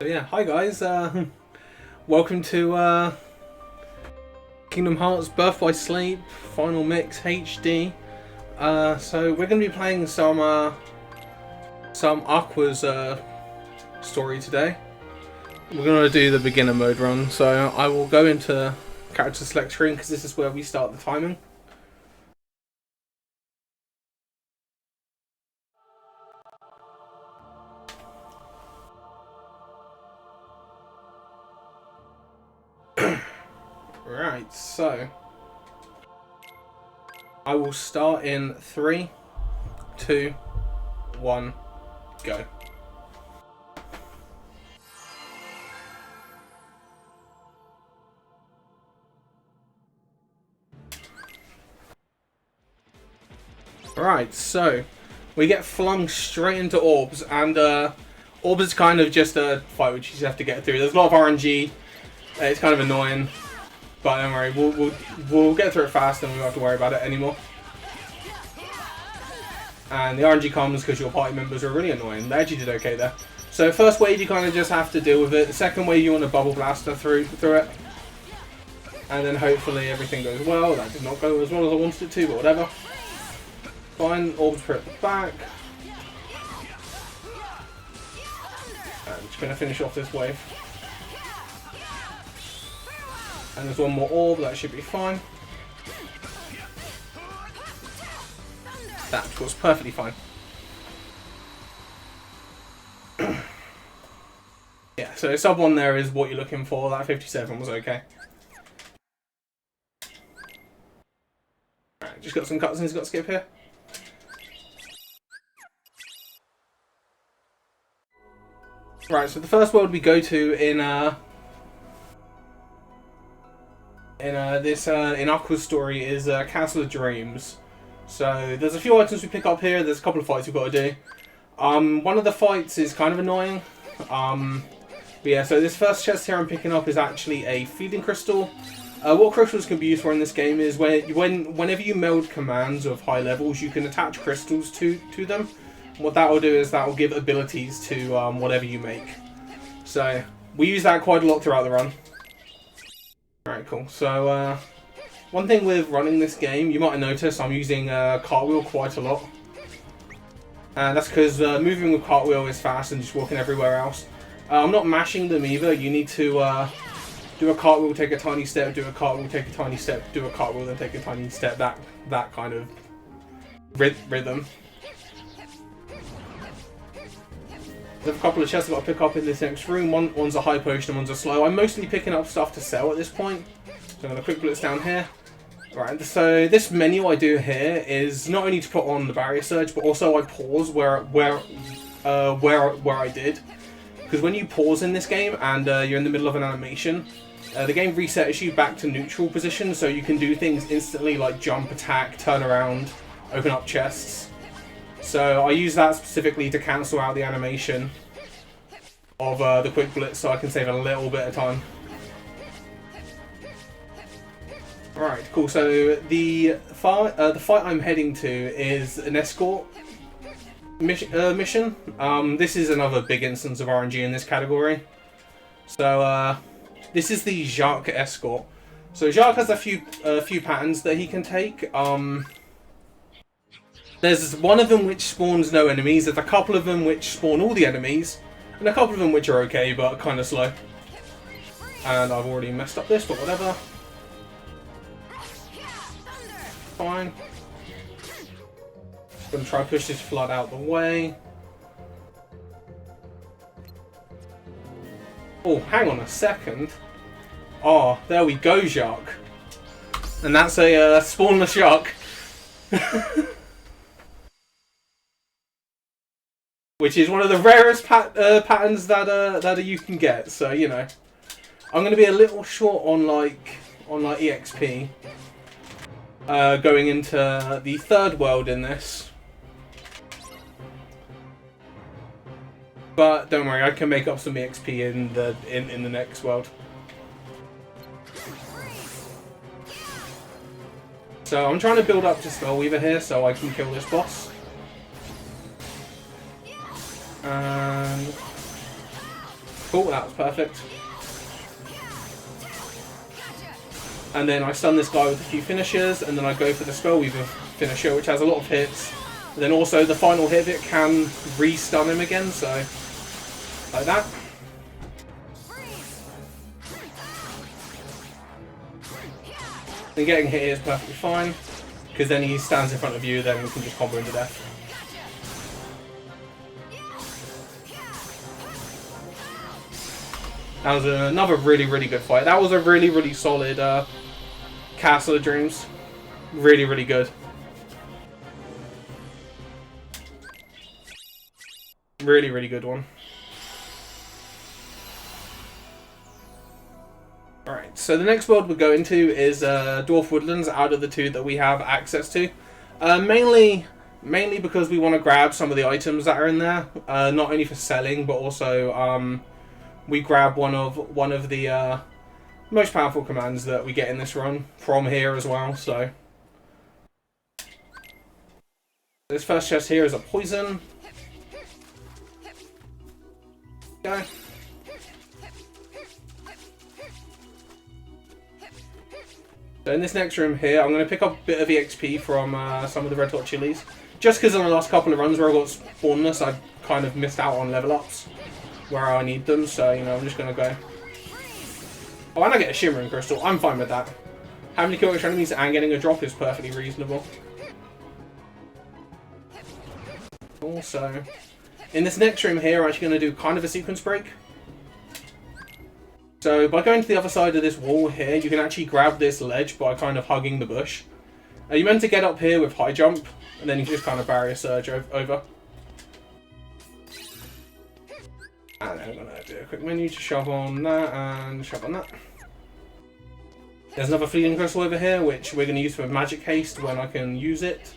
So yeah, hi guys, welcome to Kingdom Hearts Birth by Sleep Final Mix HD. So we're going to be playing some Aqua's story today. We're going to do the beginner mode run, so I will go into character select screen because this is where we start the timing. Right, so I will start in 3, 2, 1, go. Right, so we get flung straight into orbs, and orbs is kind of just a fight which you just have to get through. There's a lot of RNG. It's kind of annoying, but don't worry, we'll get through it fast, and we won't have to worry about it anymore. And the RNG comes because your party members are really annoying. They actually did okay there. So first wave, you kind of just have to deal with it. The second wave, you want to bubble blaster through it, and then hopefully everything goes well. That did not go as well as I wanted it to, but whatever. Fine, orbs put at the back. I'm just going to finish off this wave. And there's one more orb, that should be fine. That was perfectly fine. Yeah, so sub 1 there is what you're looking for. That 57 was okay. Alright, just got some cutscenes got to skip here. Right, so the first world we go to in Aqua's story is Castle of Dreams. So there's a few items we pick up here. There's a couple of fights we've got to do. One of the fights is kind of annoying. But yeah, so this first chest here I'm picking up is actually a feeding crystal. What crystals can be used for in this game is whenever you meld commands of high levels, you can attach crystals to them. What that will do is that will give abilities to whatever you make. So we use that quite a lot throughout the run. Alright, cool. So one thing with running this game, you might have noticed I'm using cartwheel quite a lot. And that's because moving with cartwheel is fast and just walking everywhere else. I'm not mashing them either. You need to do a cartwheel, take a tiny step, do a cartwheel, take a tiny step, do a cartwheel, then take a tiny step. That kind of rhythm. There's a couple of chests I've got to pick up in this next room. One's a high potion and one's a slow. I'm mostly picking up stuff to sell at this point. So I'm going to quick bullets down here. Right, so this menu I do here is not only to put on the barrier surge, but also I pause where I did. Because when you pause in this game and you're in the middle of an animation, the game resets you back to neutral position, so you can do things instantly like jump, attack, turn around, open up chests. So I use that specifically to cancel out the animation of the quick bullets, so I can save a little bit of time. Alright, cool. So the fight I'm heading to is an escort mission. This is another big instance of RNG in this category. So this is the Jacques escort. So Jacques has a few patterns that he can take. There's one of them which spawns no enemies. There's a couple of them which spawn all the enemies, and a couple of them which are okay but kind of slow. And I've already messed up this, but whatever. Fine. Gonna try and push this flood out the way. Oh, hang on a second. Oh, there we go, Jacques. And that's a spawnless Jacques. Which is one of the rarest patterns that you can get. So you know, I'm going to be a little short on like EXP. Going into the third world in this, but don't worry, I can make up some EXP in the next world. So I'm trying to build up to Spellweaver here so I can kill this boss. And Cool, that was perfect. And then I stun this guy with a few finishers, and then I go for the Spellweaver finisher, which has a lot of hits. And then also the final hit of it can re-stun him again, so like that. And getting hit is perfectly fine, because then he stands in front of you, then we can just combo him to death. That was another really, really good fight. That was a really, really solid Castle of Dreams. Really, really good. Really, really good one. Alright, so the next world we'll go into is Dwarf Woodlands, out of the two that we have access to. Mainly because we want to grab some of the items that are in there. Not only for selling, but also we grab one of the most powerful commands that we get in this run from here as well. So this first chest here is a poison. Okay. So in this next room here, I'm going to pick up a bit of EXP from some of the red hot chilies. Just because in the last couple of runs where I got spawnness, I kind of missed out on level ups where I need them. So, you know, I'm just going to go. Oh, and I get a Shimmering Crystal. I'm fine with that. Having to kill extra enemies and getting a drop is perfectly reasonable. Also, in this next room here, I'm actually going to do kind of a sequence break. So by going to the other side of this wall here, you can actually grab this ledge by kind of hugging the bush. You're meant to get up here with high jump, and then you just kind of barrier surge over. And then I'm going to do a quick menu to shove on that and shove on that. There's another fleeting crystal over here, which we're going to use for magic haste when I can use it.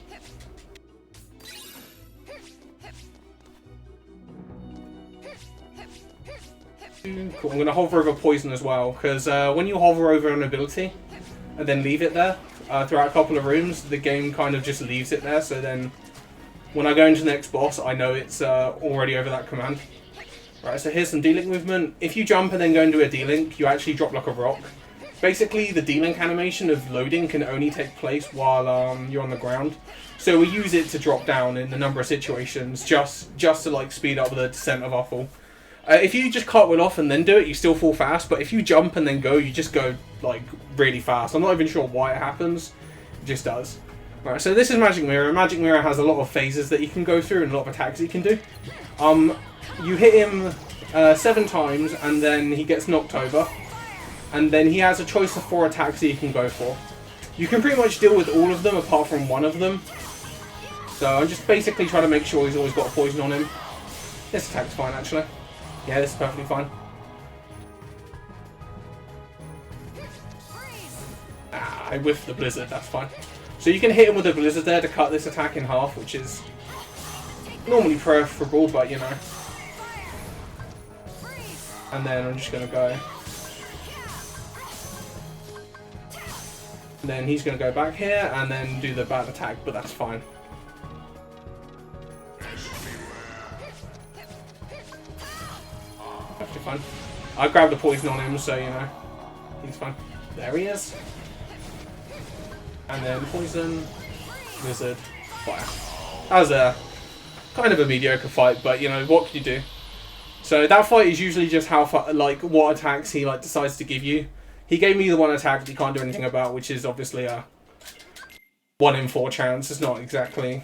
Cool. I'm going to hover over poison as well, because when you hover over an ability and then leave it there throughout a couple of rooms, the game kind of just leaves it there, so then when I go into the next boss, I know it's already over that command. Right, so here's some D-Link movement. If you jump and then go into a D-Link, you actually drop like a rock. Basically, the D-Link animation of loading can only take place while you're on the ground. So we use it to drop down in a number of situations, just to like speed up the descent of our fall. If you just cartwheel off and then do it, you still fall fast. But if you jump and then go, you just go like really fast. I'm not even sure why it happens. It just does. Right, so this is Magic Mirror. Magic Mirror has a lot of phases that you can go through and a lot of attacks you can do. You hit him 7 times and then he gets knocked over. And then he has a choice of 4 attacks that you can go for. You can pretty much deal with all of them apart from one of them. So I'm just basically trying to make sure he's always got a poison on him. This attack's fine actually. Yeah, this is perfectly fine. Ah, I whiffed the blizzard, that's fine. So you can hit him with a blizzard there to cut this attack in half, which is normally preferable, but you know. And then I'm just going to go. And then he's going to go back here and then do the bad attack, but that's fine. Perfectly fine. I grabbed the poison on him, so you know, he's fine. There he is. And then poison, wizard, fire. That was a kind of a mediocre fight, but you know, what can you do? So that fight is usually just how far, like what attacks he like decides to give you. He gave me the one attack that he can't do anything about, which is obviously a 1 in 4 chance. It's not exactly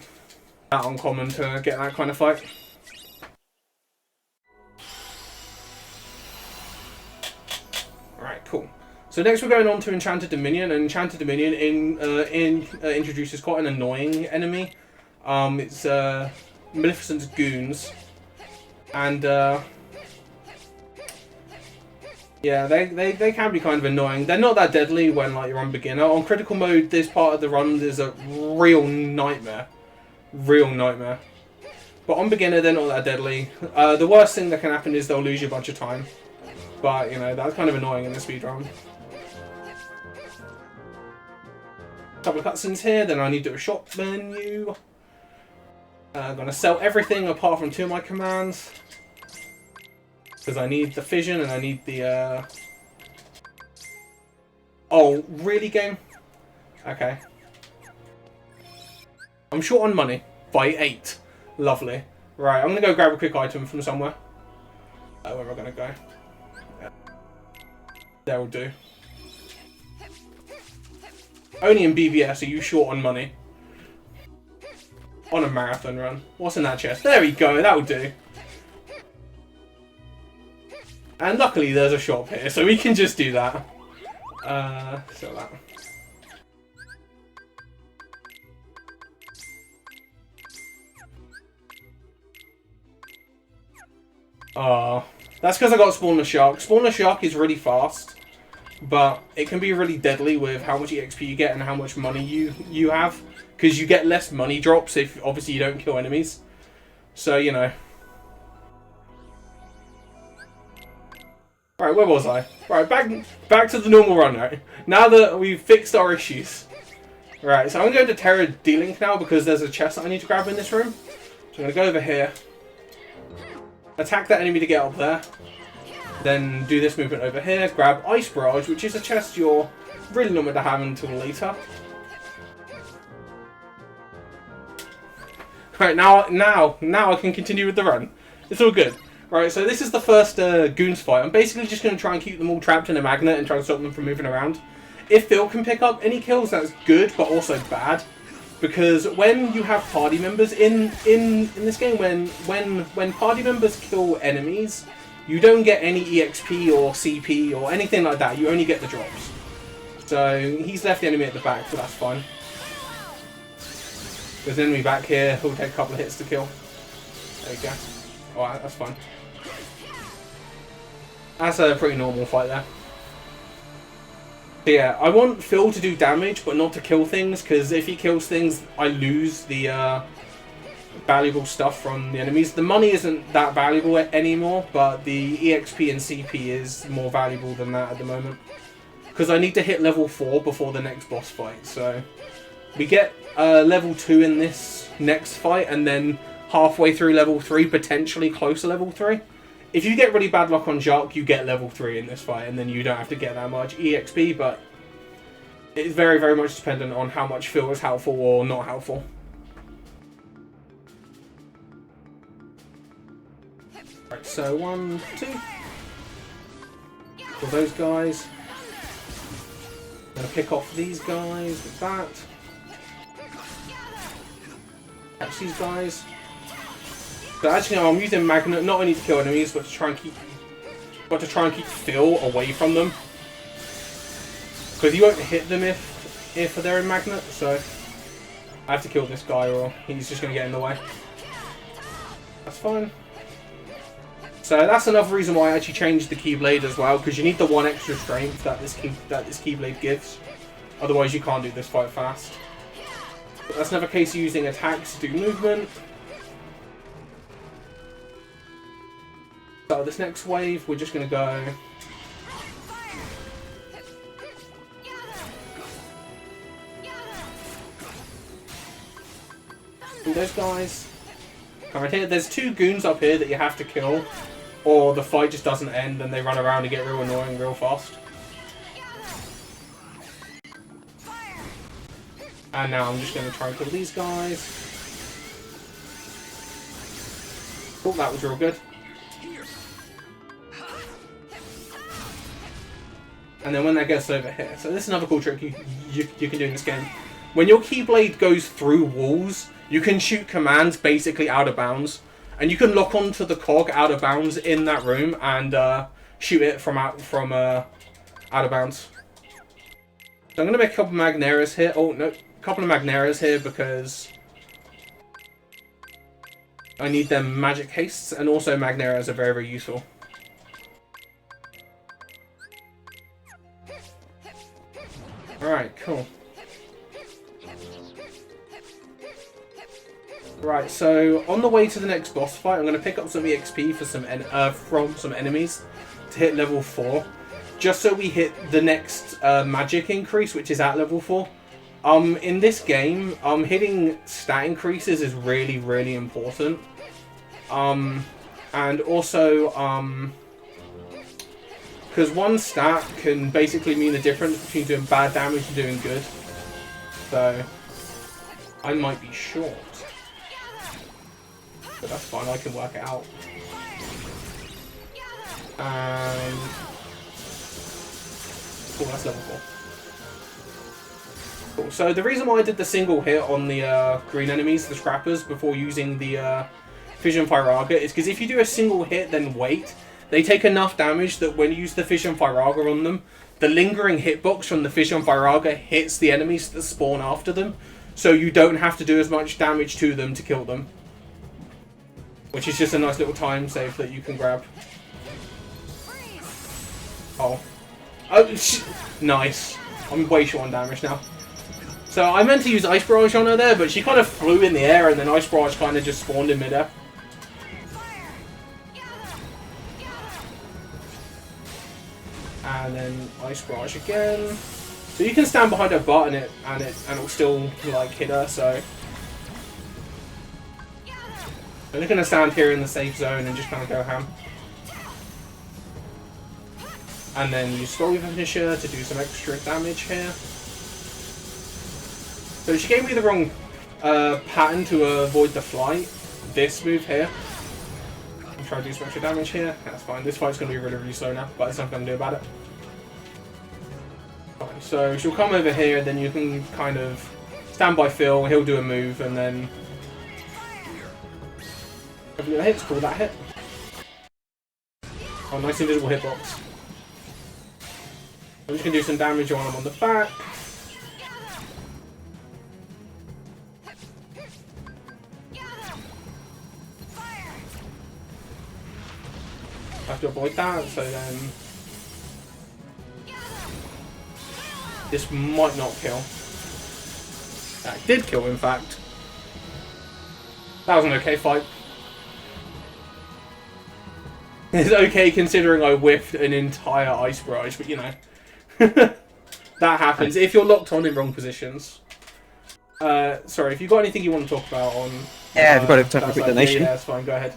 that uncommon to get that kind of fight. Alright, cool. So next we're going on to Enchanted Dominion, and Enchanted Dominion introduces quite an annoying enemy. It's Maleficent's goons, and yeah, they can be kind of annoying. They're not that deadly when like you're on beginner. On critical mode, this part of the run is a real nightmare, But on beginner, they're not that deadly. The worst thing that can happen is they'll lose you a bunch of time. But, you know, that's kind of annoying in the speedrun. Couple of cutscenes here, then I need to do a shop menu. I'm going to sell everything apart from 2 of my commands. Because I need the fission and I need the... Oh, really, game? Okay. I'm short on money. By 8. Lovely. Right, I'm going to go grab a quick item from somewhere. Where am I going to go? That'll do. Only in BBS are you short on money. On a marathon run. What's in that chest? There we go, that'll do. And luckily there's a shop here, so we can just do that. So that. That's because I got Spawner Shark. Spawner Shark is really fast, but it can be really deadly with how much EXP you get and how much money you have. Because you get less money drops if, obviously, you don't kill enemies. So, you know. Right, where was I? Right, back to the normal run, right? Now that we've fixed our issues. Right, so I'm going to go to Terra D-Link now because there's a chest that I need to grab in this room. So I'm going to go over here. Attack that enemy to get up there. Then do this movement over here. Grab Ice Barrage, which is a chest you're really not meant to have until later. Right, now I can continue with the run. It's all good. Right, so this is the first Goons fight. I'm basically just going to try and keep them all trapped in a magnet and try and stop them from moving around. If Phil can pick up any kills, that's good, but also bad. Because when you have party members in this game, when party members kill enemies, you don't get any EXP or CP or anything like that. You only get the drops. So he's left the enemy at the back, so that's fine. There's an enemy back here. He'll take a couple of hits to kill. There you go. Alright, that's fine. That's a pretty normal fight there. But yeah, I want Phil to do damage, but not to kill things, because if he kills things, I lose the valuable stuff from the enemies. The money isn't that valuable anymore, but the EXP and CP is more valuable than that at the moment. Because I need to hit level 4 before the next boss fight, so... We get level 2 in this next fight, and then halfway through level 3, potentially close to level 3. If you get really bad luck on Jacques, you get level 3 in this fight, and then you don't have to get that much EXP, but it's very, very much dependent on how much Phil is helpful or not helpful. Right, so 1, 2. For those guys. I'm going to pick off these guys with that. Catch these guys. But actually, no, I'm using Magnet not only to kill enemies, but to try and keep Phil away from them. Because you won't hit them if they're in Magnet. So I have to kill this guy, or he's just going to get in the way. That's fine. So that's another reason why I actually changed the Keyblade as well, because you need the 1 extra strength that this Keyblade gives. Otherwise, you can't do this fight fast. But that's another case of using attacks to do movement. So this next wave, we're just going to go... And those guys. Come right here. There's 2 goons up here that you have to kill, or the fight just doesn't end and they run around and get real annoying real fast. And now I'm just going to try and kill these guys. Oh, that was real good. And then when that gets over here, so this is another cool trick you can do in this game. When your Keyblade goes through walls, you can shoot commands basically out of bounds. And you can lock onto the cog out of bounds in that room and shoot it from out of bounds. So I'm going to make a couple of Magneras here. Oh, no. A couple of Magneras here because I need them magic hastes, and also Magneras are very, very useful. Alright, cool. Right, so on the way to the next boss fight, I'm going to pick up some EXP for from some enemies to hit level 4. Just so we hit the next magic increase, which is at level 4. In this game, hitting stat increases is really, really important. And also, because one stat can basically mean the difference between doing bad damage and doing good. So I might be short, but that's fine. I can work it out. And cool, that's level 4. Cool. So the reason why I did the single hit on the green enemies, the scrappers, before using the Fission Firaga is because if you do a single hit then wait, they take enough damage that when you use the Fission Firaga on them, the lingering hitbox from the Fission Firaga hits the enemies that spawn after them, so you don't have to do as much damage to them to kill them. Which is just a nice little time save that you can grab. Oh. Nice. I'm way short on damage now. So I meant to use Ice Barrage on her there, but she kind of flew in the air and then Ice Barrage kind of just spawned in midair. And then Ice Barrage again. So you can stand behind her butt and it'll still like hit her, so I'm just gonna stand here in the safe zone and just kind of go ham. And then use Spell Weaver Finisher to do some extra damage here. So she gave me the wrong pattern to avoid the flight. This move here. I'm trying to do some extra damage here. That's fine. This fight's going to be really, really slow now, but there's nothing I can do about it. Fine. So she'll come over here, then you can kind of stand by Phil. He'll do a move, and then if you hit, call that hit. Oh, nice invisible hitbox. I'm just going to do some damage on him on the back. I have to avoid that, so then this might not kill. That did kill, in fact. That was an okay fight. It's okay considering I whiffed an entire Ice Barrage, but you know. That happens if you're locked on in wrong positions. Sorry, if you've got anything you want to talk about on... Yeah, I've got a quick donation. Yeah, that's fine, go ahead.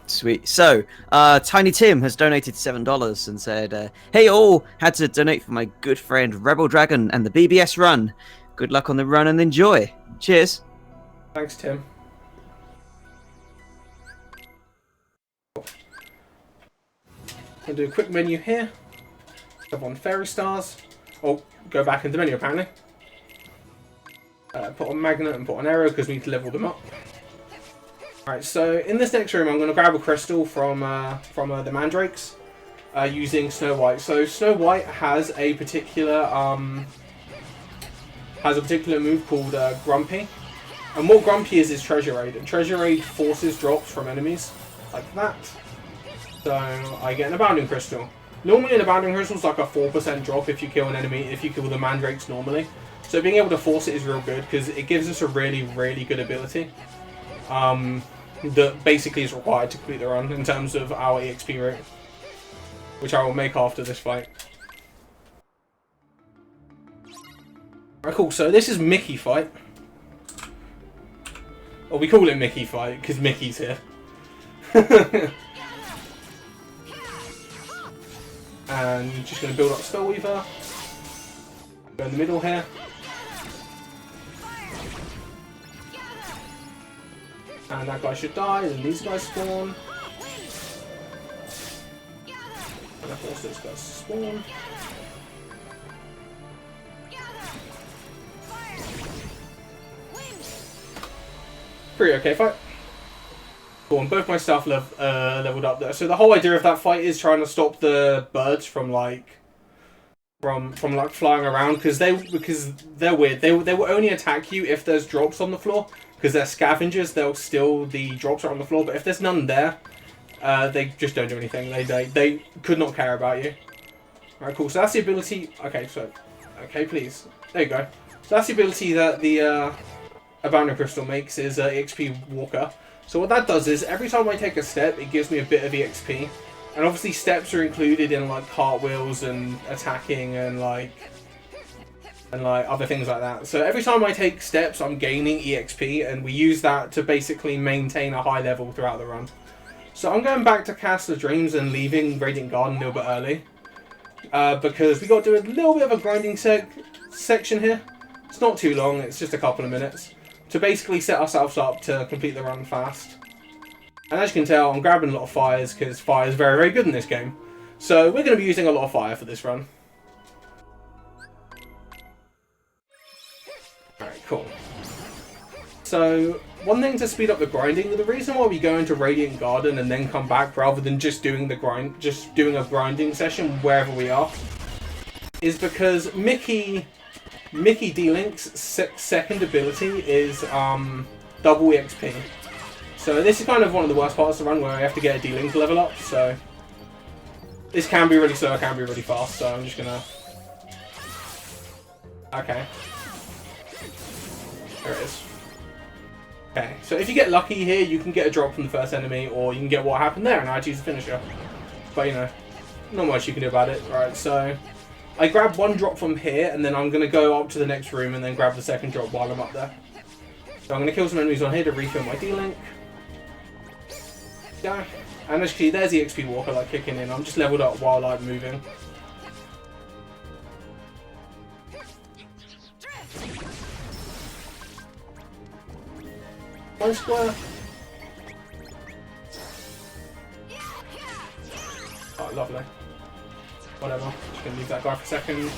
Sweet. So, Tiny Tim has donated $7 and said, hey all, had to donate for my good friend Rebel Dragon and the BBS run. Good luck on the run and enjoy. Cheers. Thanks, Tim. I'll do a quick menu here. Up on Fairy Stars. Oh, go back into the menu apparently. Put on Magnet and put on Arrow because we need to level them up. Alright, so in this next room I'm going to grab a crystal from the Mandrakes using Snow White. So Snow White has a particular move called Grumpy. And what Grumpy is Treasure Raid. And Treasure Raid forces drops from enemies like that. So I get an Abounding Crystal. Normally an Abounding Crystal is like a 4% drop if you kill an enemy, if you kill the Mandrakes normally. So being able to force it is real good because it gives us a really, really good ability. That basically is required to complete the run in terms of our EXP rate, which I will make after this fight. Alright, cool. So this is Mickey fight. Or we call it Mickey fight because Mickey's here. And just going to build up Spellweaver. Go in the middle here. And that guy should die, and these guys spawn. And I force those guys to spawn. Pretty okay fight. Cool, and both my stuff leveled up there. So the whole idea of that fight is trying to stop the birds from flying around because they're weird. They will only attack you if there's drops on the floor. Because they're scavengers, they'll steal the drops are on the floor, but if there's none there, they just don't do anything. They could not care about you. Alright, cool. So that's the ability. Okay, please. There you go. So that's the ability that the Abounding Crystal makes is EXP Walker. So what that does is every time I take a step, it gives me a bit of EXP. And obviously steps are included in like cartwheels and attacking and like other things like that. So every time I take steps, I'm gaining EXP, and we use that to basically maintain a high level throughout the run. So I'm going back to Castle of Dreams and leaving Radiant Garden a little bit early. because we got to do a little bit of a grinding section here. It's not too long, it's just a couple of minutes, to basically set ourselves up to complete the run fast. And as you can tell, I'm grabbing a lot of fires, because fire is very, very good in this game. So we're going to be using a lot of fire for this run. Alright, cool. So, one thing to speed up the grinding, the reason why we go into Radiant Garden and then come back rather than just doing a grinding session wherever we are, is because Mickey D-Link's second ability is double EXP. So this is kind of one of the worst parts of the run where I have to get a D-Link to level up, so this can be really slow, it can be really fast, so I'm just gonna... Okay. There it is. Okay, so if you get lucky here, you can get a drop from the first enemy, or you can get what happened there and I choose the finisher. But you know, not much you can do about it. Right, so I grab one drop from here, and then I'm going to go up to the next room and then grab the second drop while I'm up there. So I'm going to kill some enemies on here to refill my D-Link. Yeah, and as you see, there's the XP Walker like kicking in. I'm just leveled up while I'm moving. One square. Oh, lovely. Whatever. Just gonna leave that guy for a second.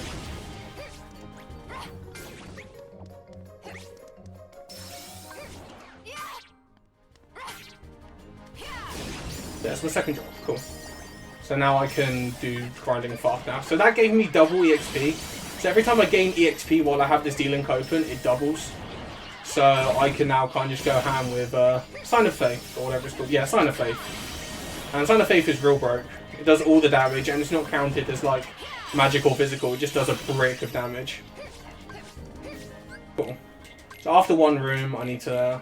There's my second drop. Cool. So now I can do grinding fast now. So that gave me double EXP. So every time I gain EXP while I have this D-Link open, it doubles. So I can now kind of just go ham with Sign of Faith, or whatever it's called. Yeah, Sign of Faith. And Sign of Faith is real broke. It does all the damage, and it's not counted as like magic or physical. It just does a brick of damage. Cool. So after one room, I need to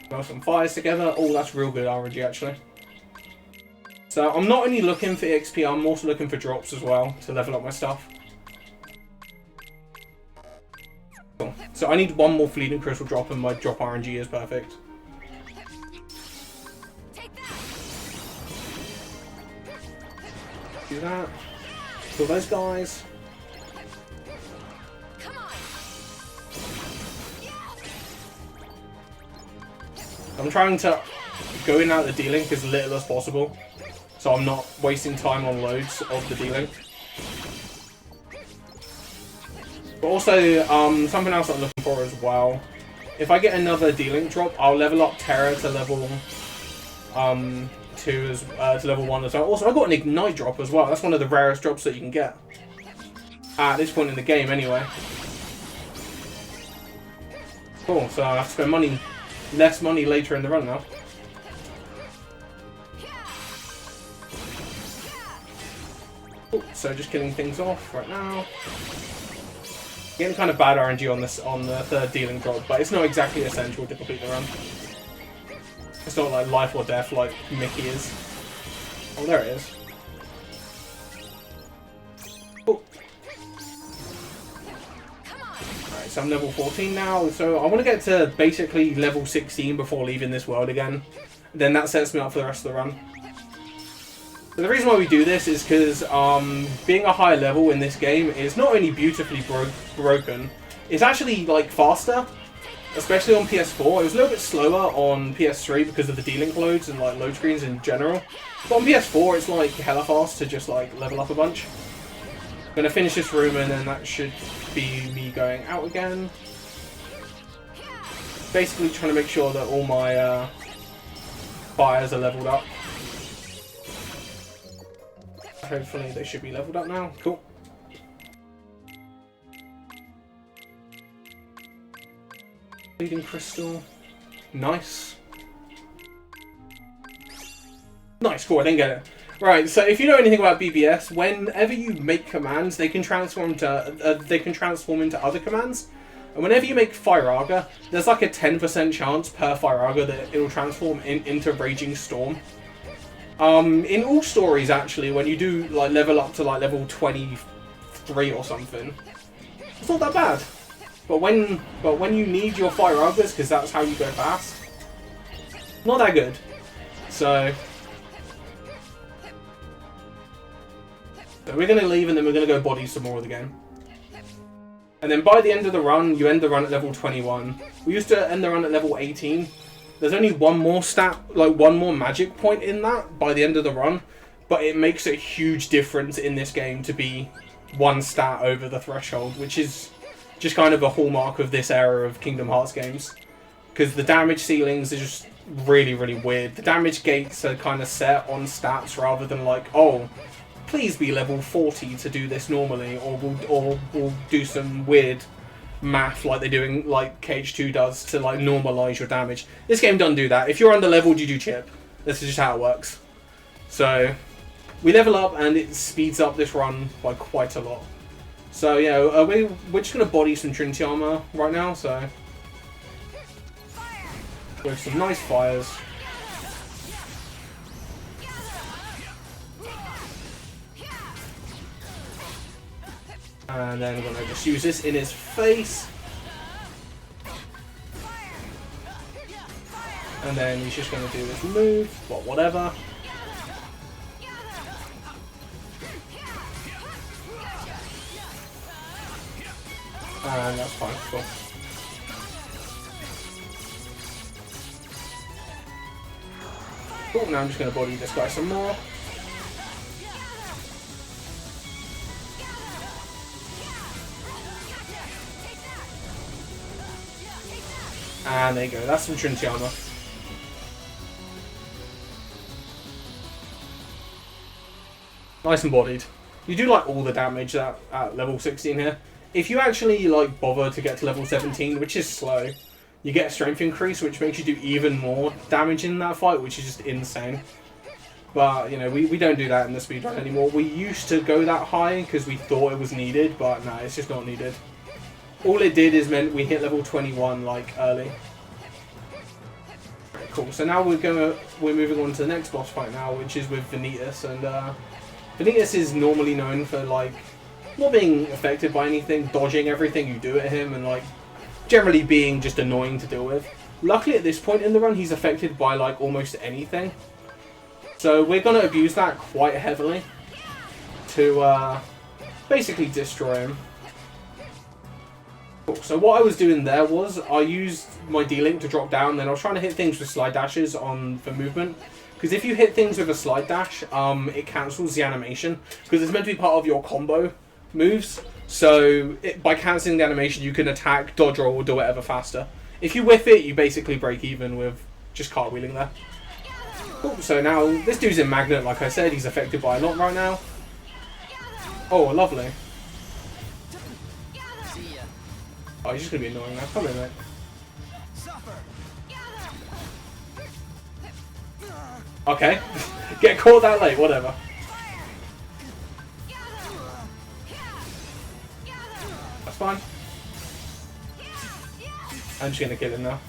throw some fires together. Oh, that's real good RNG actually. So I'm not only looking for EXP, I'm also looking for drops as well to level up my stuff. Cool. So I need one more fleeting crystal drop and my drop RNG is perfect. Do that. Kill those guys. I'm trying to go in and out of the D-Link as little as possible, so I'm not wasting time on loads of the D-Link. But also, something else I'm looking for as well. If I get another D-Link drop, I'll level up Terra to level 2 to level 1 as well. Also, I got an Ignite drop as well. That's one of the rarest drops that you can get at this point in the game, anyway. Cool. So I have to spend less money later in the run now. Cool. So just killing things off right now. Getting kind of bad RNG on this on the third D-Link drop, but it's not exactly essential to complete the run. It's not like life or death like Mickey is. Oh, there it is. Cool. Alright, so I'm level 14 now, so I want to get to basically level 16 before leaving this world again. Then that sets me up for the rest of the run. So the reason why we do this is because being a high level in this game is not only beautifully broken, it's actually like faster, especially on PS4. It was a little bit slower on PS3 because of the D-Link loads and like load screens in general. But on PS4 it's like hella fast to just like level up a bunch. I'm gonna finish this room and then that should be me going out again. Basically trying to make sure that all my fires are leveled up. Hopefully they should be leveled up now. Cool. Bleeding crystal. Nice. Nice, cool, I didn't get it. Right, so if you know anything about BBS, whenever you make commands, they can transform into other commands. And whenever you make Firaga, there's like a 10% chance per Firaga that it'll transform into Raging Storm. In all stories, actually, when you do like level up to like level 23 or something, it's not that bad. But when you need your Firagas, because that's how you go fast, not that good. So So we're going to leave and then we're going to go body some more of the game. And then by the end of the run, you end the run at level 21. We used to end the run at level 18. There's only one more stat, like one more magic point in that by the end of the run. But it makes a huge difference in this game to be one stat over the threshold, which is just kind of a hallmark of this era of Kingdom Hearts games. Because the damage ceilings are just really, really weird. The damage gates are kind of set on stats rather than like, oh, please be level 40 to do this normally, or we'll do some weird math like they're doing, like KH2 does, to like normalize your damage. This game doesn't do that. If you're under leveled, you do chip. This is just how it works. So we level up and it speeds up this run by quite a lot. So yeah, we're just gonna body some Trinity armor right now. So with some nice fires. And then we're going to just use this in his face. And then he's just going to do this move, but whatever. And that's fine, cool. Cool, now I'm just going to body this guy some more. And there you go, that's some Trinity armor. Nice and bodied. You do like all the damage at level 16 here. If you actually like bother to get to level 17, which is slow, you get a strength increase, which makes you do even more damage in that fight, which is just insane. But, you know, we don't do that in the speedrun anymore. We used to go that high because we thought it was needed, but no, it's just not needed. All it did is meant we hit level 21 like early. Very cool. So now we're moving on to the next boss fight now, which is with Vanitas, and Vanitas is normally known for like not being affected by anything, dodging everything you do at him, and like generally being just annoying to deal with. Luckily at this point in the run he's affected by like almost anything. So we're gonna abuse that quite heavily to basically destroy him. So what I was doing there was I used my D-Link to drop down, then I was trying to hit things with slide dashes for movement. Because if you hit things with a slide dash, it cancels the animation. Because it's meant to be part of your combo moves. So by cancelling the animation, you can attack, dodge, roll, or do whatever faster. If you whiff it, you basically break even with just cartwheeling there. Cool. So now this dude's in Magnet, like I said, he's affected by a lot right now. Oh, lovely. Oh, he's just gonna be annoying now. Come in, mate. Okay. Get caught that late, whatever. That's fine. I'm just gonna kill him now.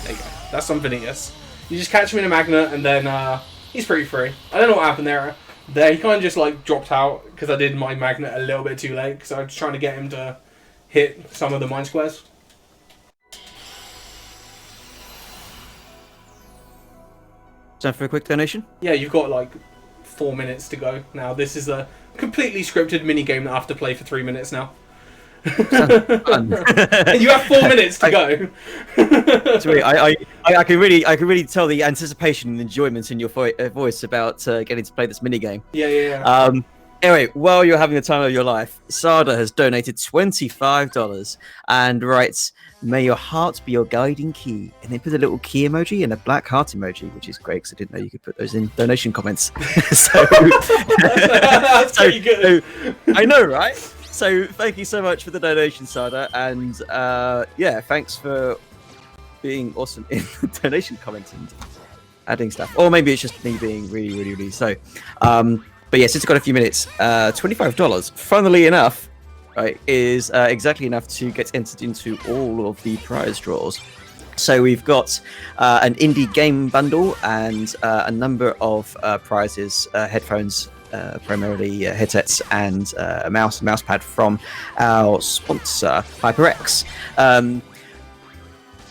There you go. That's some Vanitas. You just catch him in a Magnet and then he's pretty free. I don't know what happened there. He kind of just like dropped out because I did my Magnet a little bit too late because I was trying to get him to hit some of the Mind Squares. Time for a quick donation? Yeah, you've got like 4 minutes to go now. This is a completely scripted mini game that I have to play for 3 minutes now. Fun. You have 4 minutes to go. Sweet. I can really tell the anticipation and enjoyment in your voice about getting to play this mini game. Yeah. Anyway, while you're having the time of your life, Sada has donated $25 and writes, "May your heart be your guiding key," and then put a little key emoji and a black heart emoji, which is great because I didn't know you could put those in donation comments. That's pretty good. I know, right? So thank you so much for the donation, Sada, and yeah, thanks for being awesome in the donation comments and adding stuff. Or maybe it's just me being really so. But yeah, since I've got a few minutes, $25, funnily enough, right, is exactly enough to get entered into all of the prize draws. So we've got an indie game bundle and a number of prizes, headphones, primarily headsets, and a mouse pad from our sponsor HyperX.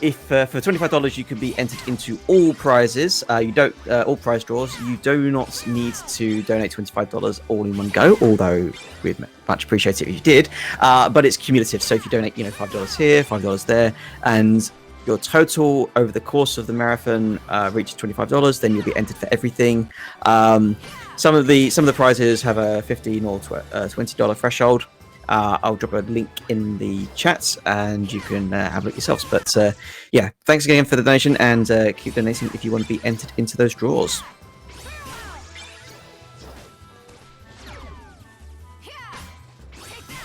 if for $25 you can be entered into all prizes, you don't all prize draws. You do not need to donate $25 all in one go, although we'd much appreciate it if you did. But it's cumulative, so if you donate, $5 here, $5 there, and your total over the course of the marathon reaches $25, then you'll be entered for everything. Some of the prizes have a $15 or $20 threshold. I'll drop a link in the chat and you can have a look yourselves. But yeah, thanks again for the donation, and keep donating if you want to be entered into those draws.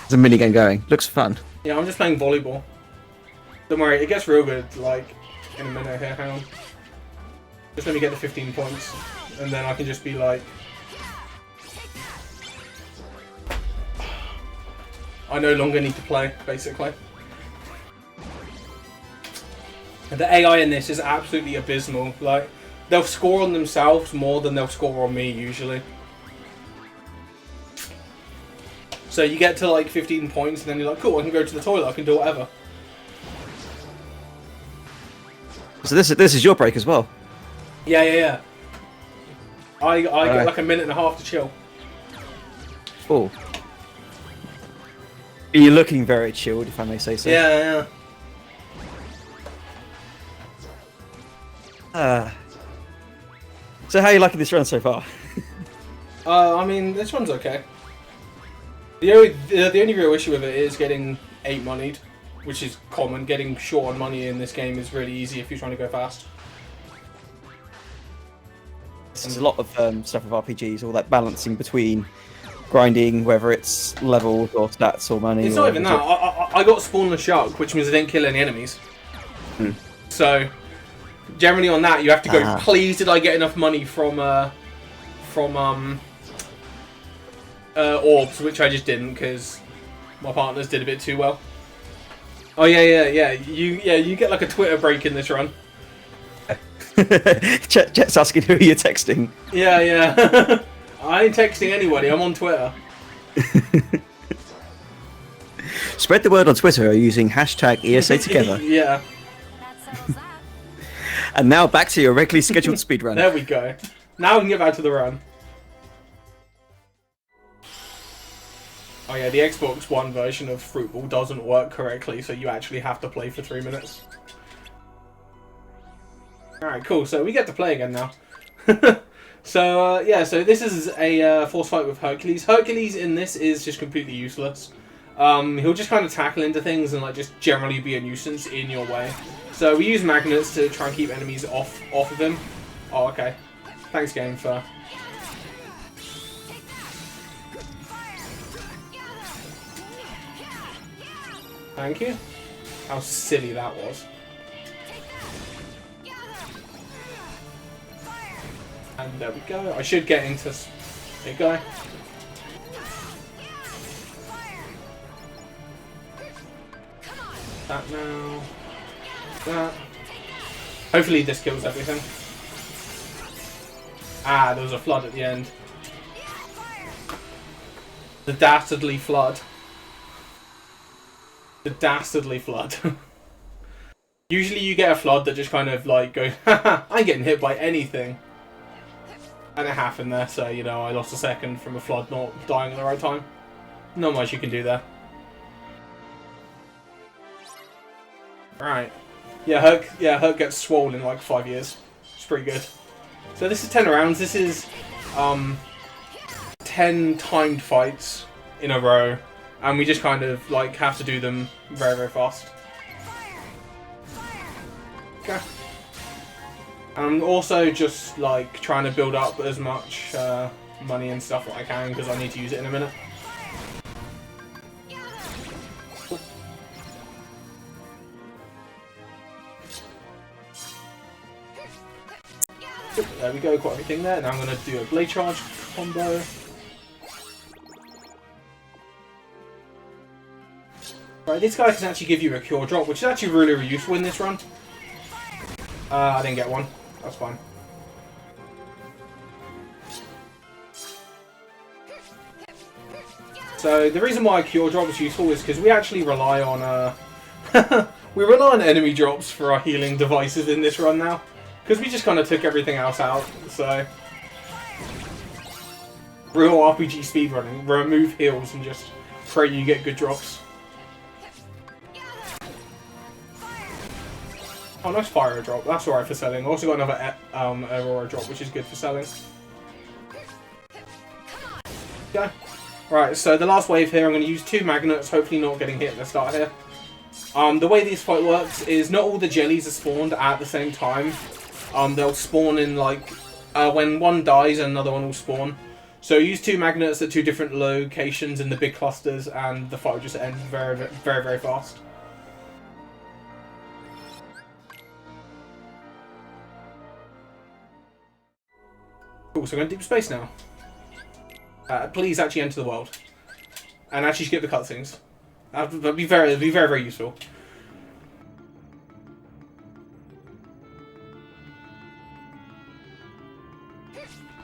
There's a minigame going. Looks fun. Yeah, I'm just playing volleyball. Don't worry, it gets real good, like, in a minute here. Hang on. Just let me get the 15 points, and then I can just be like... I no longer need to play, basically. And the AI in this is absolutely abysmal. Like, they'll score on themselves more than they'll score on me, usually. So you get to, like, 15 points, and then you're like, cool, I can go to the toilet, I can do whatever. So this is your break as well? Yeah. I get, like, a minute and a half to chill. Oh. You're looking very chilled, if I may say so. Yeah. So how are you liking this run so far? I mean, this one's okay. The only real issue with it is getting 8 moneyed, which is common. Getting short on money in this game is really easy if you're trying to go fast. There's a lot of stuff with RPGs, all that balancing between grinding, whether it's levels or stats or money. It's not even that. I got spawnless shark, which means I didn't kill any enemies. So, generally on that, you have to go, please did I get enough money from orbs, which I just didn't, because my partners did a bit too well. Oh yeah. You get like a Twitter break in this run. Jet's asking who you're texting. Yeah. I ain't texting anybody, I'm on Twitter. Spread the word on Twitter using hashtag ESA Together. Yeah. And now back to your regularly scheduled speedrun. There we go. Now we can get back to the run. Oh yeah, the Xbox One version of Fruitball doesn't work correctly, so you actually have to play for 3 minutes. Alright, cool, so we get to play again now. So, so this is a force fight with Hercules. Hercules in this is just completely useless. He'll just kind of tackle into things and like just generally be a nuisance in your way. So we use magnets to try and keep enemies off of him. Oh, okay. Thanks, game, for... Thank you. How silly that was. And there we go. I should get into big guy. That now. That. Hopefully this kills everything. Ah, there was a flood at the end. The dastardly flood. The dastardly flood. Usually you get a flood that just kind of like goes, haha, I'm getting hit by anything. And it happened there, so, you know, I lost a second from a flood not dying at the right time. Not much you can do there. Right. Yeah, Herc gets swollen in like 5 years. It's pretty good. So this is 10 rounds. This is 10 timed fights in a row. And we just kind of like have to do them very, very fast. Okay. I'm also just like trying to build up as much money and stuff that I can because I need to use it in a minute. Cool. There we go, got everything there. Now I'm going to do a blade charge combo. Right, this guy can actually give you a cure drop, which is actually really, really useful in this run. I didn't get one. That's fine. So the reason why Cure Drop is useful is because we actually rely on We rely on enemy drops for our healing devices in this run now, because we just kind of took everything else out, so... Real RPG speedrunning, remove heals and just pray you get good drops. Oh, nice fire drop, that's alright for selling. Also got another Aurora drop, which is good for selling. Okay. Right, so the last wave here, I'm going to use 2 magnets, hopefully not getting hit at the start here. The way this fight works is not all the jellies are spawned at the same time. They'll spawn in like, when one dies, another one will spawn. So use 2 magnets at 2 different locations in the big clusters, and the fight will just end very, very, very fast. Cool, so we're going to deep space now. Please actually enter the world. And actually skip the cutscenes. That'd be very, very useful.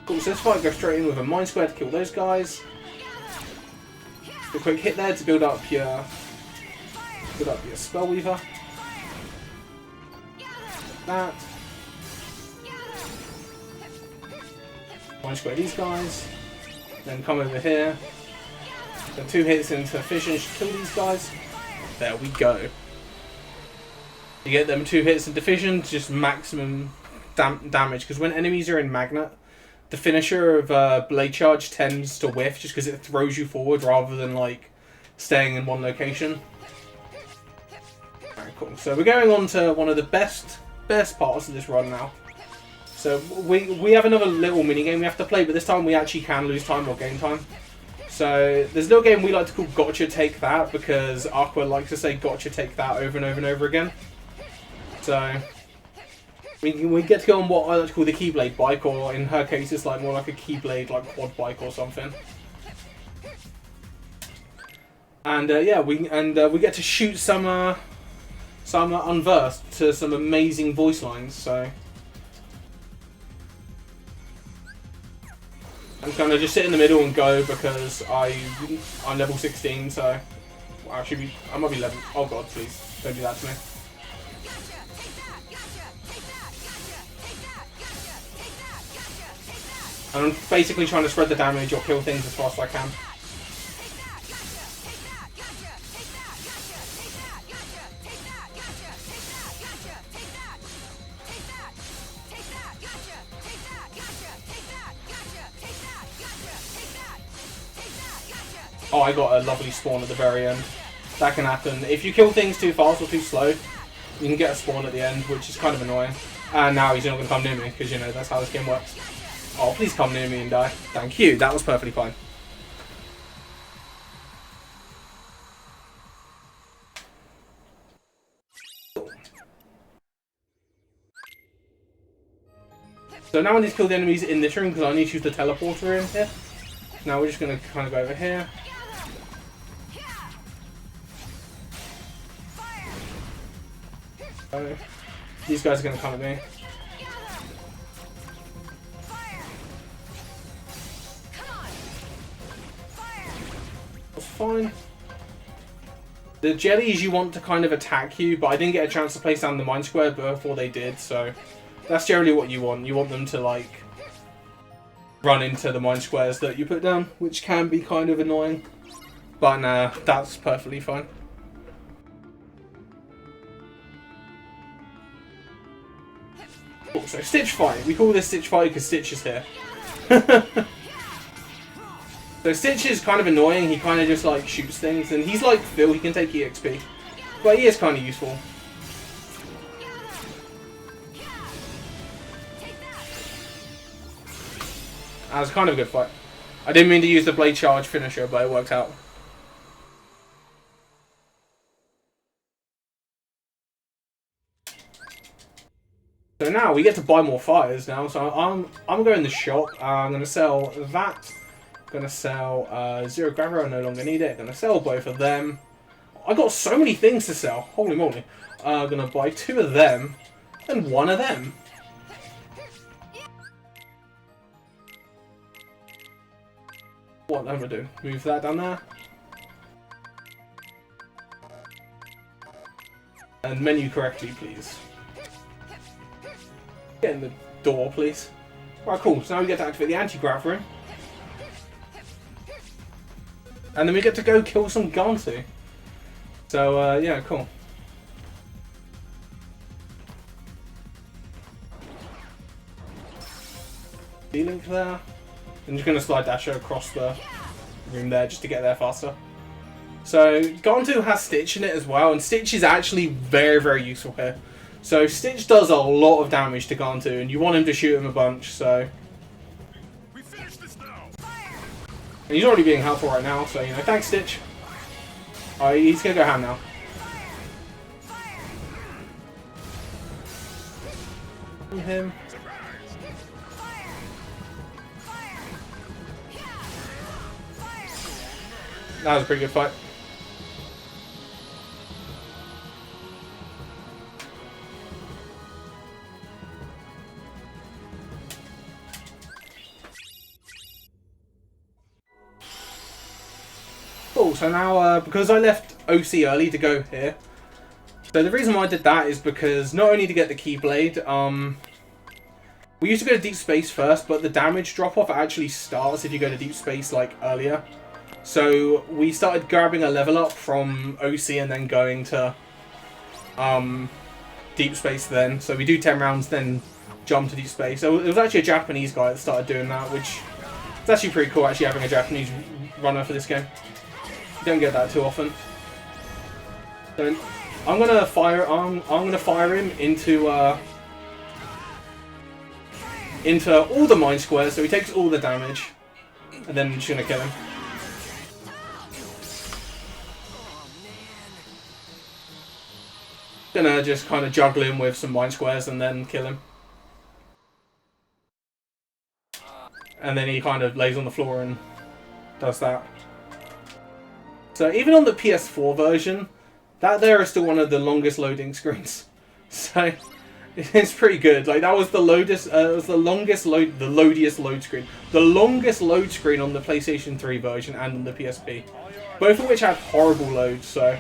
Cool, so this fight goes straight in with a Mind Square to kill those guys. A quick hit there to build up your Spellweaver. That. Mind Square these guys. Then come over here. Then 2 hits into Fission to kill these guys. There we go. You get them 2 hits into Fission, just maximum damage. Because when enemies are in Magnet, the finisher of Blade Charge tends to whiff just because it throws you forward rather than like staying in one location. Alright, cool. So we're going on to one of the best parts of this run now. So we have another little mini game we have to play, but this time we actually can lose time or gain time. So there's a little game we like to call Gotcha Take That, because Aqua likes to say Gotcha Take That over and over and over again. So we get to go on what I like to call the Keyblade bike, or in her case it's like more like a Keyblade like quad bike or something. And yeah, we get to shoot some unversed to some amazing voice lines. So I'm gonna just sit in the middle and go because I'm level 16, so well, I might be level. Oh god, please don't do that to me. And I'm basically trying to spread the damage or kill things as fast as I can. Oh, I got a lovely spawn at the very end. That can happen. If you kill things too fast or too slow, you can get a spawn at the end, which is kind of annoying. And now he's not going to come near me, because, you know, that's how this game works. Oh, please come near me and die. Thank you. That was perfectly fine. So now I need to kill the enemies in this room, because I need to use the teleporter in here. Now we're just going to kind of go over here. So, these guys are going to come at me. That's fine. The jellies you want to kind of attack you, but I didn't get a chance to place down the Mind Square before they did, so that's generally what you want. You want them to like run into the Mind Squares that you put down, which can be kind of annoying, but nah, that's perfectly fine. Cool, so Stitch fight. We call this Stitch fight because Stitch is here. So Stitch is kind of annoying. He kind of just like shoots things, and he's like Phil. He can take EXP, but he is kind of useful. That was kind of a good fight. I didn't mean to use the Blade Charge finisher, but it worked out. So now we get to buy more fires now. So I'm going to the shop. I'm going to sell that. I'm going to sell Zero Gravity. I no longer need it. I'm going to sell both of them. I got so many things to sell. Holy moly. I'm going to buy 2 of them and 1 of them. What am I going to do? Move that down there. And menu correctly, please. Get in the door, please. Alright, cool. So now we get to activate the anti-grav room. And then we get to go kill some Gantu. So, yeah, cool. D-Link there. I'm just going to slide Dasher across the room there just to get there faster. So, Gantu has Stitch in it as well, and Stitch is actually very, very useful here. So, Stitch does a lot of damage to Gantu, and you want him to shoot him a bunch, so... We finish this now. And he's already being helpful right now, so, you know, thanks, Stitch. Oh, he's going to go ham now. Him. That was a pretty good fight. Cool, so now, because I left OC early to go here, so the reason why I did that is because not only to get the Keyblade, we used to go to Deep Space first, but the damage drop-off actually starts if you go to Deep Space, like, earlier. So we started grabbing a level up from OC and then going to Deep Space then. So we do 10 rounds, then jump to Deep Space. So it was actually a Japanese guy that started doing that, which is actually pretty cool, actually having a Japanese runner for this game. You don't get that too often. So I'm gonna fire him into all the mine squares, so he takes all the damage, and then I'm just gonna kill him. Gonna just kind of juggle him with some mine squares and then kill him. And then he kind of lays on the floor and does that. So even on the PS4 version, that there is still one of the longest loading screens. So it's pretty good. Like that was the longest load screen. The longest load screen on the PlayStation 3 version and on the PSP. Both of which had horrible loads, so.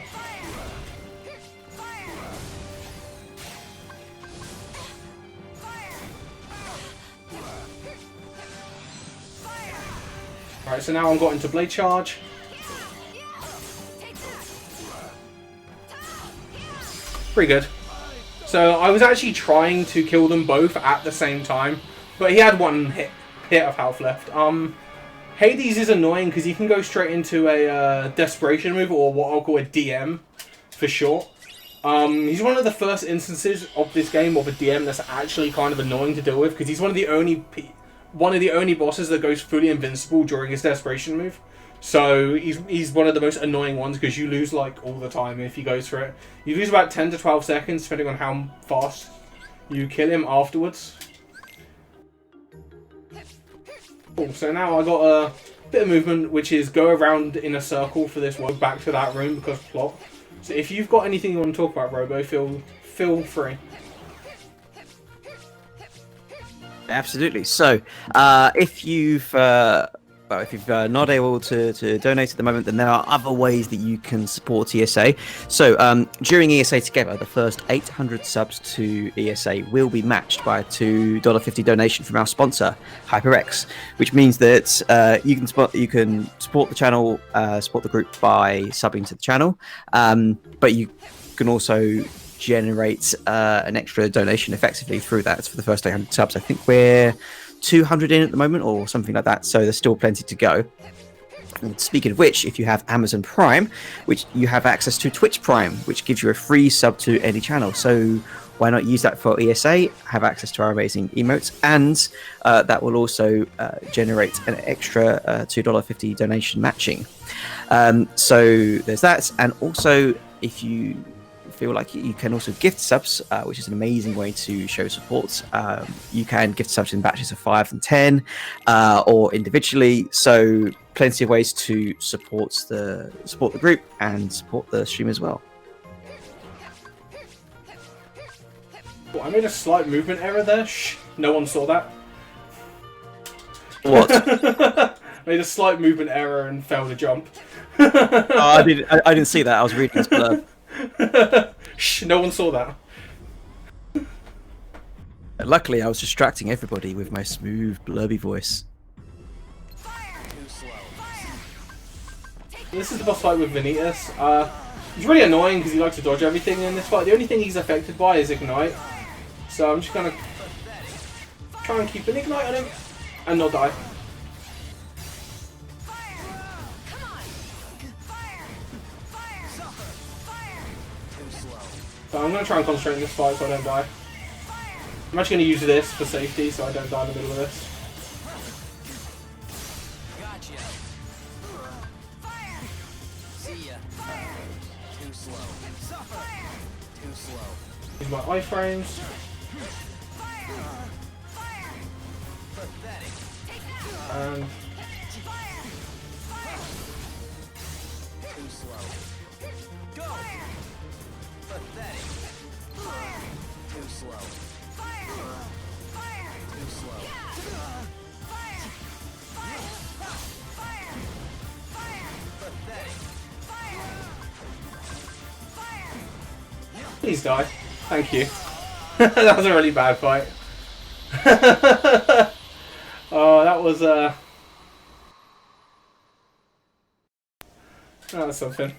Alright, so now I've got into Blade Charge. Pretty good. So I was actually trying to kill them both at the same time, but he had one hit of health left. Hades is annoying because he can go straight into a Desperation move, or what I'll call a DM for short. He's one of the first instances of this game of a DM that's actually kind of annoying to deal with, because he's one of the only bosses that goes fully invincible during his Desperation move. So he's one of the most annoying ones because you lose like all the time if he goes for it. You lose about 10 to 12 seconds depending on how fast you kill him afterwards. Cool, so now I got a bit of movement, which is go around in a circle for this one, back to that room because plot. So if you've got anything you want to talk about, Robo, feel free. Absolutely. So, if you've not able to donate at the moment, then there are other ways that you can support ESA. So, during ESA Together, the first 800 subs to ESA will be matched by a $2.50 donation from our sponsor, HyperX, which means that you can support the channel, support the group by subbing to the channel, but you can also generate an extra donation effectively through that for the first 800 subs. I think we're 200 in at the moment or something like that, so there's still plenty to go. And speaking of which, if you have Amazon Prime, which you have access to Twitch Prime, which gives you a free sub to any channel, so why not use that for ESA, have access to our amazing emotes, and that will also generate an extra $2.50 donation matching. So there's that, and also if you feel like you can also gift subs, which is an amazing way to show support. You can gift subs in batches of 5 and 10, or individually. So plenty of ways to support the group and support the stream as well. Well, I made a slight movement error there. Shh, no one saw that. What? Made a slight movement error and failed to jump. I didn't see that. I was reading this blurb. Shh, no one saw that. Luckily, I was distracting everybody with my smooth, blurby voice. This is the boss fight with Vanitas. He's really annoying because he likes to dodge everything in this fight. The only thing he's affected by is Ignite. So I'm just gonna try and keep an Ignite on him and not die. So I'm gonna try and concentrate in this fight so I don't die. I'm actually gonna use this for safety so I don't die in the middle of this. Use my iframes. And please die. Thank you. That was a really bad fight. Oh, that was that was something.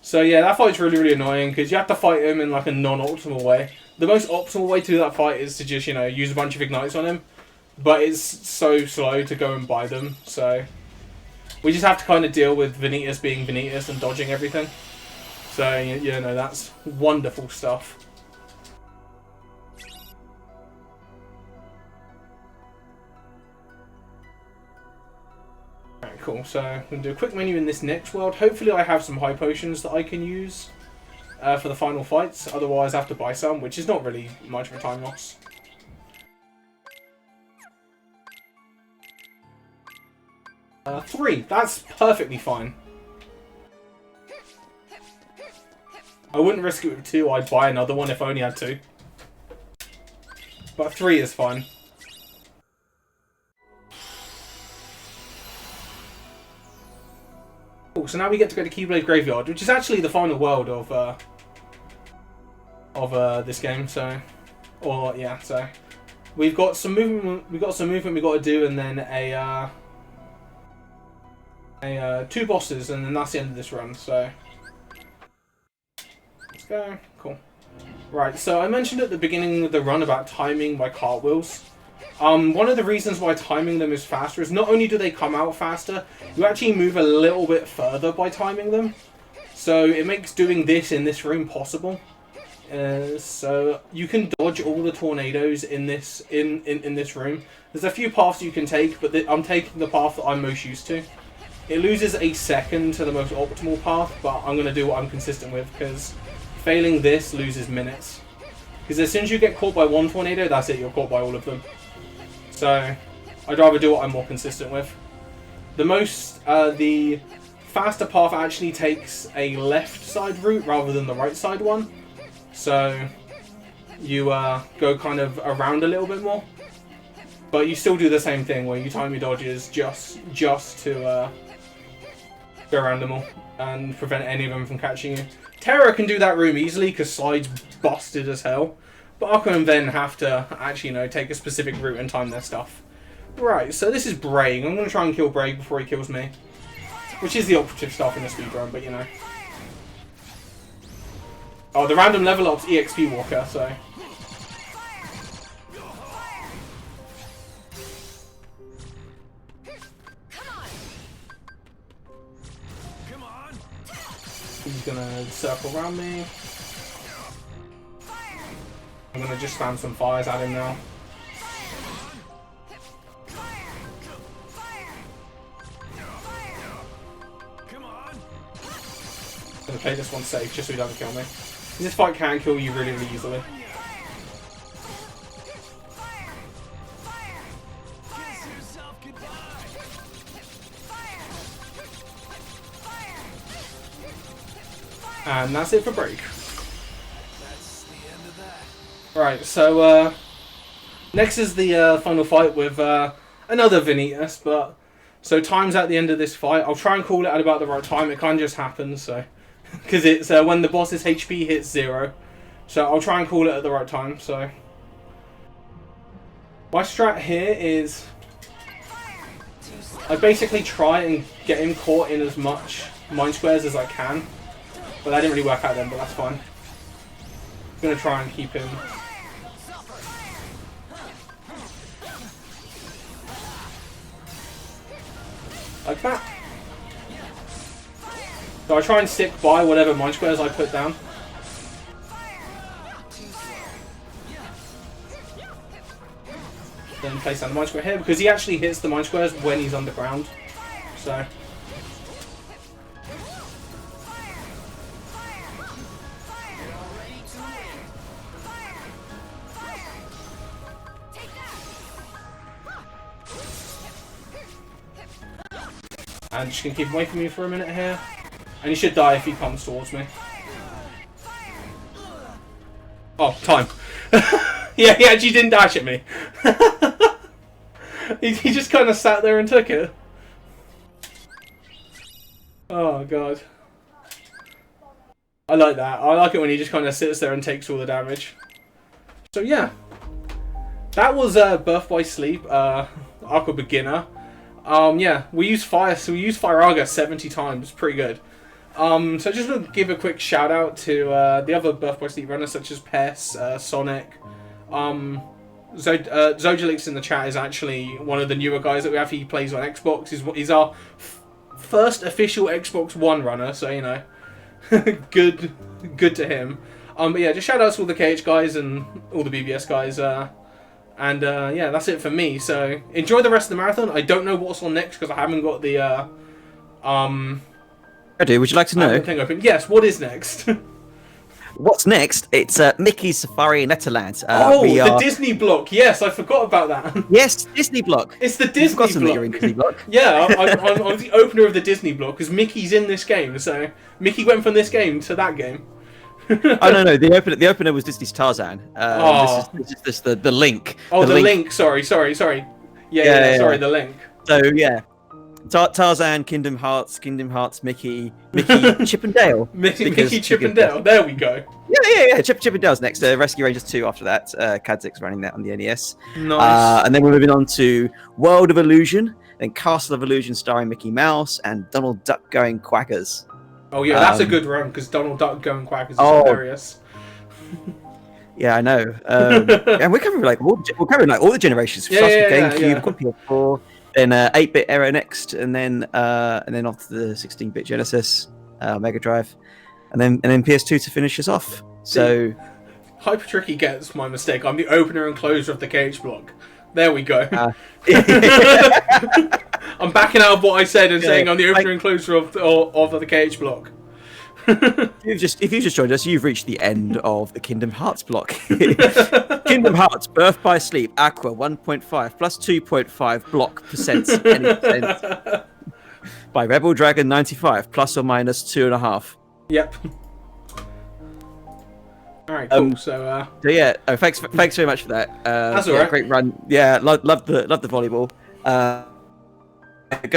So yeah, that fight's really annoying because you have to fight him in like a non-optimal way. The most optimal way to do that fight is to just, you know, use a bunch of ignites on him, but it's so slow to go and buy them. So we just have to kind of deal with Vanitas being Vanitas and dodging everything. So you know, that's wonderful stuff. Alright, cool. So I'm going to do a quick menu in this next world. Hopefully I have some high potions that I can use for the final fights. Otherwise I have to buy some, which is not really much of a time loss. Three. That's perfectly fine. I wouldn't risk it with 2. I'd buy another one if I only had 2. But 3 is fine. Cool, so now we get to go to Keyblade Graveyard, which is actually the final world of this game. So, so we've got some movement. We've got to do, and then two bosses, and then that's the end of this run. So let's go. Cool. Right. So I mentioned at the beginning of the run about timing my cartwheels. One of the reasons why timing them is faster is not only do they come out faster, you actually move a little bit further by timing them. So it makes doing this in this room possible. So you can dodge all the tornadoes in this in this room. There's a few paths you can take, but I'm taking the path that I'm most used to. It loses a second to the most optimal path, but I'm going to do what I'm consistent with, because failing this loses minutes. Because as soon as you get caught by one tornado, that's it, you're caught by all of them. So I'd rather do what I'm more consistent with. The faster path actually takes a left side route rather than the right side one. So you go kind of around a little bit more. But you still do the same thing where you time your dodges just to go around them all and prevent any of them from catching you. Terra can do that room easily because Slide's busted as hell. But Aqua and then have to actually, you know, take a specific route and time their stuff. Right, so this is Braig. I'm going to try and kill Braig before he kills me. Which is the operative stuff in the speedrun, but you know. Oh, the random level up's EXP Walker, so. He's gonna circle around me. I'm gonna just spam some fires at him now. I'm gonna play this one safe just so he doesn't kill me. This fight can kill you really easily. And that's it for Braig. Right, so next is the final fight with another Vanitas, but so time's at the end of this fight. I'll try and call it at about the right time. It kind of just happens, so because it's when the boss's HP hits 0, So I'll try and call it at the right time. So my strat here is I basically try and get him caught in as much mind squares as I can. But that didn't really work out then, but that's fine. I'm going to try and keep him. Like that. So I try and stick by whatever mind squares I put down. Then place down the mind square here, because he actually hits the mind squares when he's underground. So... And just gonna keep away from me for a minute here. And he should die if he comes towards me. Oh, time. Yeah, he actually didn't dash at me. he just kind of sat there and took it. Oh, God. I like that. I like it when he just kind of sits there and takes all the damage. So, yeah. That was Birth by Sleep, Aqua Beginner. Yeah, we use fire, so we use Firaga 70 times. Pretty good. So just want to give a quick shout out to the other Birth by Sleep runners such as Pess, Sonic. Zojalix in the chat is actually one of the newer guys that we have. He plays on Xbox. He's our first official Xbox One runner, so you know, good to him. But yeah, just shout out to all the KH guys and all the BBS guys. And yeah, that's it for me. So enjoy the rest of the marathon. I don't know what's on next because I haven't got the I do. Would you like to know? Thing open. Yes. What is next? What's next? It's Mickey's Safari in Netherlands. The Disney block. Yes, I forgot about that. Yes, Disney block. It's the Disney block. That you're in Disney block. Yeah, I'm the opener of the Disney block because Mickey's in this game. So Mickey went from this game to that game. Oh no, the opener was Disney's Tarzan. This is the link. Oh, the link. Sorry. Yeah, sorry, the link. So yeah, Tarzan, Kingdom Hearts, Mickey, Chip and Dale. Mickey, Chip and Dale. There we go. Yeah. Chip and Dale's next. Rescue Rangers 2 after that. Kadzik's running that on the NES. Nice. And then we're moving on to World of Illusion, then Castle of Illusion starring Mickey Mouse and Donald Duck going quackers. Oh yeah, that's a good run because Donald Duck going quackers is hilarious. Yeah, I know. And we're covering all the generations. GameCube, got PS4, then 8-bit era next, and then off to the 16-bit Genesis, Mega Drive, and then PS2 to finish us off. So Hyper Tricky gets my mistake. I'm the opener and closer of the KH block. There we go. I'm backing out of what I said and saying I'm the opener and closer of the KH block. If you just joined us, you've reached the end of the Kingdom Hearts block. Kingdom Hearts, Birth by Sleep, Aqua 1.5 plus 2.5 block percent, any percent. By Rebel Dragon 95 plus or minus 2.5. Yep. All right, cool. So yeah, thanks very much for that. That's all right. Great run. Yeah, love the volleyball.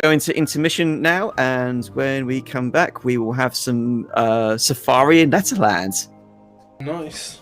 Go into intermission now, and when we come back, we will have some Safari in Netherlands. Nice.